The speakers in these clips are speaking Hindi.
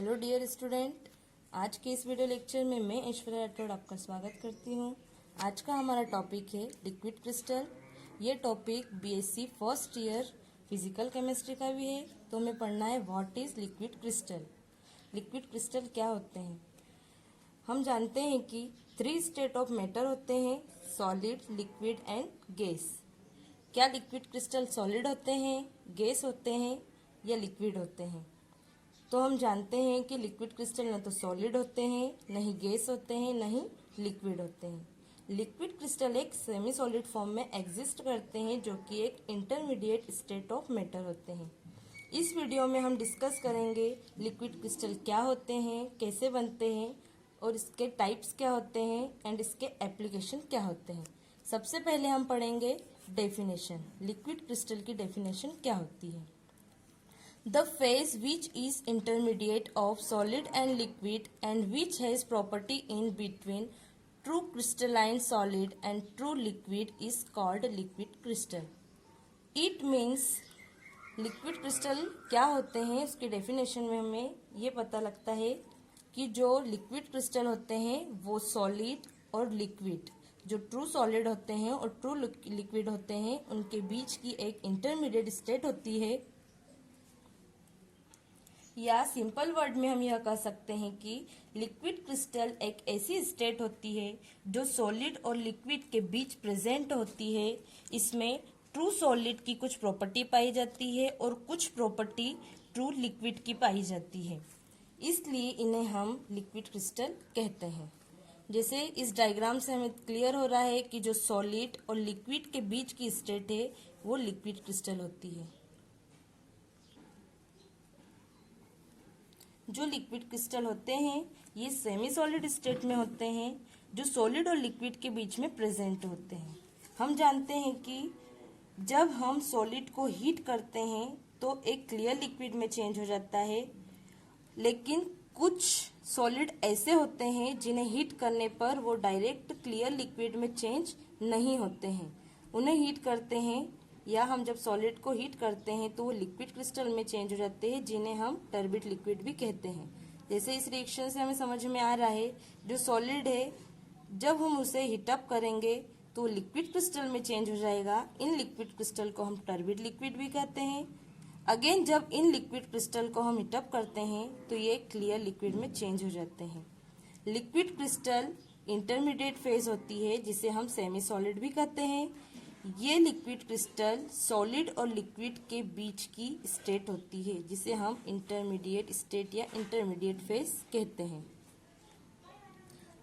हेलो डियर स्टूडेंट, आज के इस वीडियो लेक्चर में मैं ऐश्वर्या राठौड़ आपका स्वागत करती हूँ। आज का हमारा टॉपिक है लिक्विड क्रिस्टल। ये topic BSc first year physical chemistry का भी है। तो हमें पढ़ना है what is liquid crystal. Liquid crystal क्या होते हैं? हम जानते हैं कि 3 स्टेट ऑफ मैटर होते हैं, सॉलिड, लिक्विड एंड गैस। क्या लिक्विड क्रिस्टल सॉलिड होते हैं, गैस होते हैं या लिक्विड होते हैं? तो हम जानते हैं कि लिक्विड क्रिस्टल न तो सॉलिड होते हैं, न ही गैस होते हैं, न ही लिक्विड होते हैं। लिक्विड क्रिस्टल एक सेमी सॉलिड फॉर्म में एग्जिस्ट करते हैं, जो कि एक इंटरमीडिएट स्टेट ऑफ मैटर होते हैं। इस वीडियो में हम डिस्कस करेंगे लिक्विड क्रिस्टल क्या होते हैं, कैसे बनते हैं और इसके टाइप्स क्या होते हैं एंड इसके एप्लीकेशन क्या होते हैं। सबसे पहले हम पढ़ेंगे डेफिनेशन। लिक्विड क्रिस्टल की डेफिनेशन क्या होती है? The phase which is intermediate of solid and liquid and which has property in between true crystalline solid and true liquid is called liquid crystal. It means liquid crystal क्या होते हैं, उसके डेफिनेशन में हमें ये पता लगता है कि जो लिक्विड क्रिस्टल होते हैं वो सॉलिड और लिक्विड, जो ट्रू सॉलिड होते हैं और ट्रू लिक्विड होते हैं, उनके बीच की एक इंटरमीडिएट स्टेट होती है। या सिंपल वर्ड में हम यह कह सकते हैं कि लिक्विड क्रिस्टल एक ऐसी स्टेट होती है जो सॉलिड और लिक्विड के बीच प्रेजेंट होती है। इसमें ट्रू सॉलिड की कुछ प्रॉपर्टी पाई जाती है और कुछ प्रॉपर्टी ट्रू लिक्विड की पाई जाती है, इसलिए इन्हें हम लिक्विड क्रिस्टल कहते हैं। जैसे इस डायग्राम से हमें क्लियर हो रहा है कि जो सॉलिड और लिक्विड के बीच की स्टेट है वो लिक्विड क्रिस्टल होती है। जो लिक्विड क्रिस्टल होते हैं ये सेमी सॉलिड स्टेट में होते हैं, जो सॉलिड और लिक्विड के बीच में प्रेजेंट होते हैं। हम जानते हैं कि जब हम सॉलिड को हीट करते हैं तो एक क्लियर लिक्विड में चेंज हो जाता है, लेकिन कुछ सॉलिड ऐसे होते हैं जिन्हें हीट करने पर वो डायरेक्ट क्लियर लिक्विड में चेंज नहीं होते हैं। उन्हें हीट करते हैं या हम जब सॉलिड को हीट करते हैं तो वो लिक्विड क्रिस्टल में चेंज हो जाते हैं, जिन्हें हम टर्बिड लिक्विड भी कहते हैं। जैसे इस रिएक्शन से हमें समझ में आ रहा है, जो सॉलिड है जब हम उसे हीटअप करेंगे तो लिक्विड क्रिस्टल में चेंज हो जाएगा। इन लिक्विड क्रिस्टल को हम टर्बिड लिक्विड भी कहते हैं। अगेन जब इन लिक्विड क्रिस्टल को हम हीटअप करते हैं तो ये क्लियर लिक्विड में चेंज हो जाते हैं। लिक्विड क्रिस्टल इंटरमीडिएट फेज होती है, जिसे हम सेमी सॉलिड भी कहते हैं। ये लिक्विड क्रिस्टल सॉलिड और लिक्विड के बीच की स्टेट होती है, जिसे हम इंटरमीडिएट स्टेट या इंटरमीडिएट फेज कहते हैं।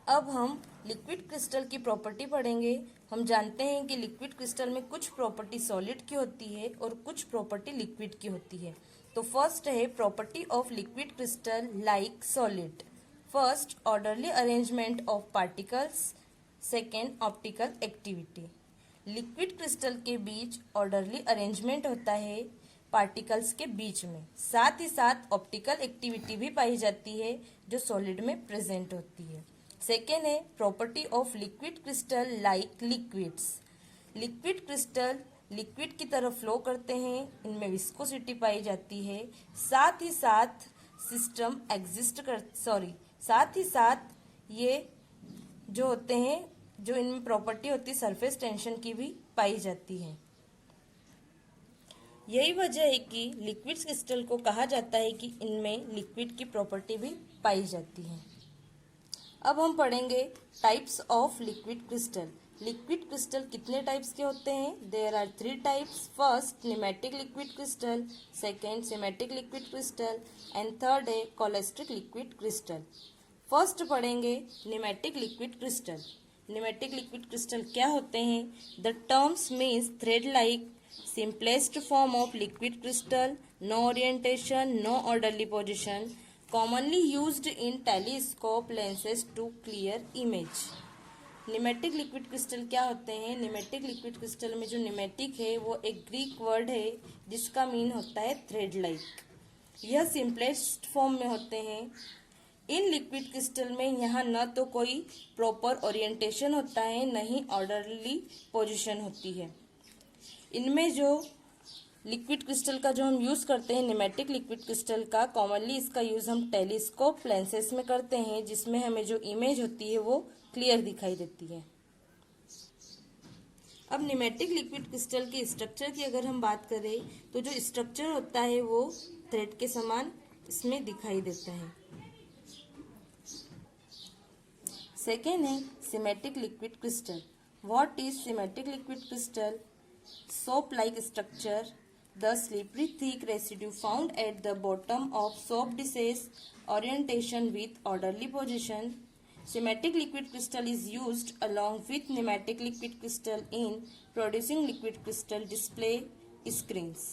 अब हम लिक्विड क्रिस्टल की प्रॉपर्टी पढ़ेंगे। हम जानते हैं कि लिक्विड क्रिस्टल में कुछ प्रॉपर्टी सॉलिड की होती है और कुछ प्रॉपर्टी लिक्विड की होती है। तो फर्स्ट है property of liquid crystal like solid. First, orderly arrangement of particles. Second, optical activity. Liquid crystal के बीच ऑर्डरली अरेंजमेंट होता है पार्टिकल्स के बीच में, साथ ही साथ ऑप्टिकल एक्टिविटी भी पाई जाती है जो सॉलिड में प्रेजेंट होती है। सेकेंड है property of liquid crystal like liquids. Liquid crystal liquid की तरफ फ्लो करते हैं, इनमें विस्कोसिटी पाई जाती है, साथ ही साथ साथ ही साथ ये जो होते हैं, जो इनमें प्रॉपर्टी होती है सरफेस टेंशन की भी पाई जाती है। यही वजह है कि लिक्विड क्रिस्टल को कहा जाता है कि इनमें लिक्विड की प्रॉपर्टी भी पाई जाती है। अब हम पढ़ेंगे types of liquid crystal. Liquid crystal कितने टाइप्स के होते हैं? There are 3 types. First, nematic liquid crystal. Second, symmetric liquid crystal and third है कोलेस्ट्रिक लिक्विड क्रिस्टल। फर्स्ट पढ़ेंगे nematic liquid crystal. Nematic liquid crystal क्या होते हैं? The terms means thread like simplest form of liquid crystal, no orientation, no orderly position, commonly used in telescope lenses to clear image. Pneumatic liquid crystal क्या होते हैं? न्यूमेटिक लिक्विड क्रिस्टल में जो न्यूमेटिक है वो एक ग्रीक वर्ड है जिसका मीन होता है थ्रेड लाइक। यह सिंपलेस्ट फॉर्म में होते हैं। इन लिक्विड क्रिस्टल में यहाँ न तो कोई प्रॉपर ओरिएंटेशन होता है, न ही ऑर्डरली पोजीशन होती है। इनमें जो लिक्विड क्रिस्टल का जो हम यूज करते हैं निमेटिक लिक्विड क्रिस्टल का, कॉमनली इसका यूज हम टेलीस्कोप लेंसेज में करते हैं, जिसमें हमें जो इमेज होती है वो क्लियर दिखाई देती है। अब निमेटिक लिक्विड क्रिस्टल के स्ट्रक्चर की अगर हम बात करें तो जो स्ट्रक्चर होता है वो थ्रेड के समान इसमें दिखाई देता है। सेकेंड है symmetric liquid crystal. What is symmetric liquid crystal? Soap like structure, the slippery thick residue found at the bottom of soap dishes, orientation with orderly position. Symmetric liquid crystal is used along with pneumatic liquid crystal in producing liquid crystal display screens.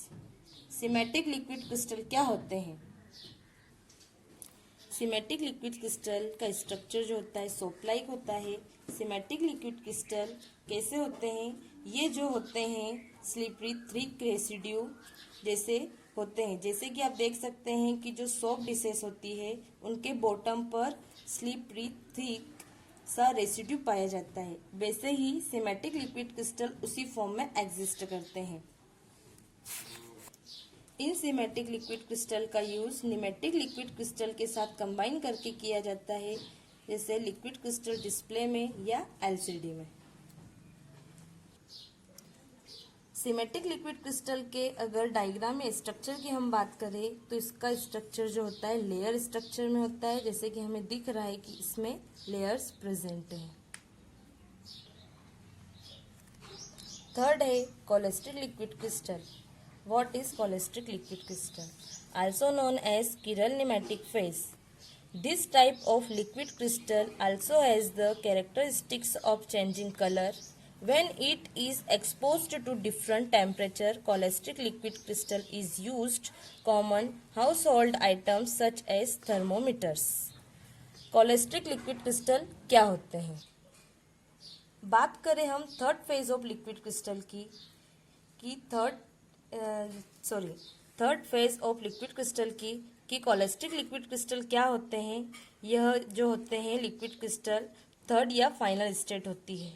Symmetric liquid crystal क्या होते हैं? सिमेट्रिक लिक्विड क्रिस्टल का स्ट्रक्चर जो होता है सोप लाइक होता है। सिमेट्रिक लिक्विड क्रिस्टल कैसे होते हैं? ये जो होते हैं स्लिपरी थिक रेसिड्यू जैसे होते हैं, जैसे कि आप देख सकते हैं कि जो सोप डिशेस होती है उनके बॉटम पर स्लिपरी थिक सा रेसिड्यू पाया जाता है, वैसे ही सिमेट्रिक लिक्विड क्रिस्टल उसी फॉर्म में एग्जिस्ट करते हैं। इन सिमेट्रिक लिक्विड क्रिस्टल का यूज निमेटिक लिक्विड क्रिस्टल के साथ कंबाइन करके किया जाता है, जैसे लिक्विड क्रिस्टल डिस्प्ले में या एलसीडी में। सिमेट्रिक लिक्विड क्रिस्टल के अगर डायग्राम में स्ट्रक्चर की हम बात करें तो इसका स्ट्रक्चर जो होता है लेयर स्ट्रक्चर में होता है, जैसे कि हमें दिख रहा है कि इसमें लेयर्स प्रेजेंट हैं। थर्ड है cholesteric liquid crystal. What is colestric liquid crystal? Also known as chiral nematic phase. This type of liquid crystal also has the characteristics of changing color. When it is exposed to different temperature, colestric liquid crystal is used common household items such as thermometers. Colestric liquid crystal क्या होते हैं? बात करें हम third phase of liquid crystal की third phase of liquid crystal की कोलेस्ट्रिक लिक्विड क्रिस्टल क्या होते हैं। यह जो होते हैं लिक्विड क्रिस्टल थर्ड या फाइनल स्टेट होती है,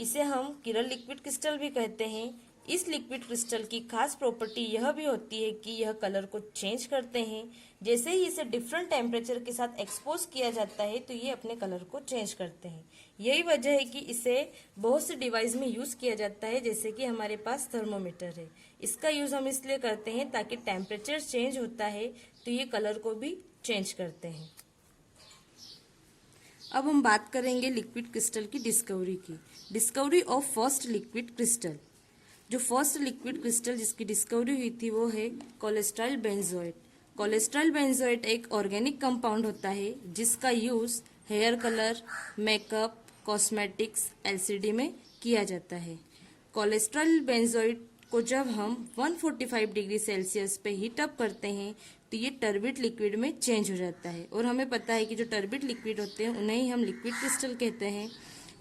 इसे हम किरल लिक्विड क्रिस्टल भी कहते हैं। इस लिक्विड क्रिस्टल की खास प्रॉपर्टी यह भी होती है कि यह कलर को चेंज करते हैं, जैसे ही इसे डिफरेंट टेम्परेचर के साथ एक्सपोज किया जाता है तो ये अपने कलर को चेंज करते हैं। यही वजह है कि इसे बहुत से डिवाइस में यूज किया जाता है, जैसे कि हमारे पास थर्मोमीटर है। इसका यूज हम इसलिए करते हैं ताकि टेम्परेचर चेंज होता है तो ये कलर को भी चेंज करते हैं। अब हम बात करेंगे लिक्विड क्रिस्टल की discovery of first liquid crystal. जो फर्स्ट लिक्विड क्रिस्टल जिसकी डिस्कवरी हुई थी वो है कोलेस्ट्रॉल बेंजोएट। कोलेस्ट्रॉल बेंजोएट एक ऑर्गेनिक कंपाउंड होता है जिसका use hair colour, makeup, cosmetics, LCD में किया जाता है। कोलेस्ट्रॉल बेंजोएट को जब हम 145 डिग्री सेल्सियस पे हीट अप करते हैं तो ये टर्बिड लिक्विड में चेंज हो जाता है, और हमें पता है कि जो टर्बिड लिक्विड होते हैं उन्हें ही हम लिक्विड क्रिस्टल कहते हैं।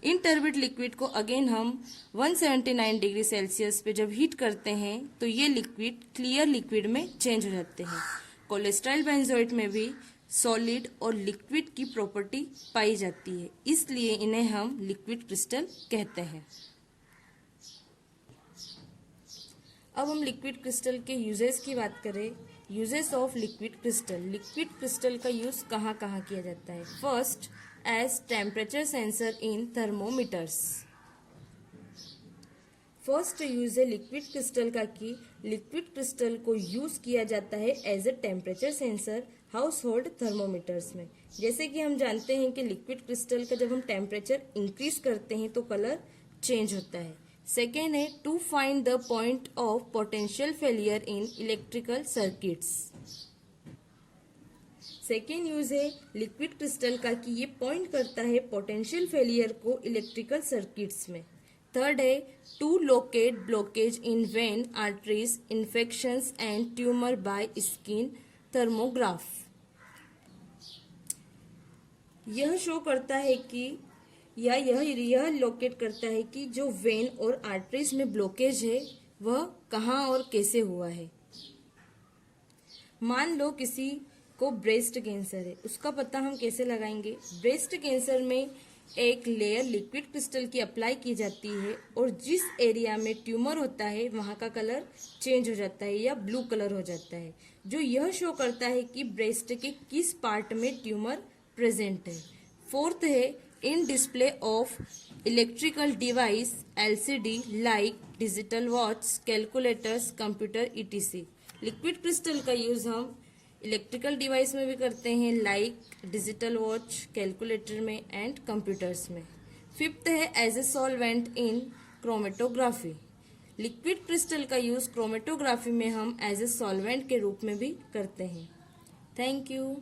इन टर्बिड लिक्विड को अगेन हम 179 डिग्री सेल्सियस पे जब हीट करते हैं तो ये लिक्विड क्लियर लिक्विड में चेंज हो जाते हैं। कोलेस्ट्रॉल बेंजोएट में भी सॉलिड और लिक्विड की प्रॉपर्टी पाई जाती है, इसलिए इन्हें हम लिक्विड क्रिस्टल कहते हैं। अब हम लिक्विड क्रिस्टल के यूजेस की बात करें। यूजेस ऑफ लिक्विड क्रिस्टल का यूज कहाँ कहाँ किया जाता है। First, as temperature sensor in thermometers. First use है लिक्विड क्रिस्टल का कि लिक्विड क्रिस्टल को यूज किया जाता है as a temperature sensor household thermometers में। जैसे कि हम जानते हैं कि लिक्विड क्रिस्टल का जब हम टेम्परेचर इंक्रीज करते हैं तो कलर चेंज होता है। सेकेंड है to find the point of potential failure in electrical circuits. Second use है लिक्विड क्रिस्टल का कि ये पॉइंट करता है पोटेंशियल फेलियर को इलेक्ट्रिकल सर्किट्स में। थर्ड है to locate blockage in vein, arteries, infections and tumour by skin thermograph. यह शो करता है कि यह लोकेट करता है कि जो वेन और आर्टरीज में ब्लॉकेज है वह कहाँ और कैसे हुआ है। मान लो किसी को ब्रेस्ट कैंसर है, उसका पता हम कैसे लगाएंगे। ब्रेस्ट कैंसर में एक लेयर लिक्विड क्रिस्टल की अप्लाई की जाती है और जिस एरिया में ट्यूमर होता है वहाँ का कलर चेंज हो जाता है या ब्लू कलर हो जाता है, जो यह शो करता है कि ब्रेस्ट के किस पार्ट में ट्यूमर प्रेजेंट है। फोर्थ है in display of electrical device LCD like digital watch, calculators, computer ETC. Liquid crystal का यूज हम इलेक्ट्रिकल डिवाइस में भी करते हैं लाइक डिजिटल वॉच, कैलकुलेटर में एंड कंप्यूटर्स में। फिफ्थ है as a solvent in chromatography. Liquid crystal का यूज क्रोमेटोग्राफी में हम एज ए सॉल्वेंट के रूप में भी करते हैं। Thank you.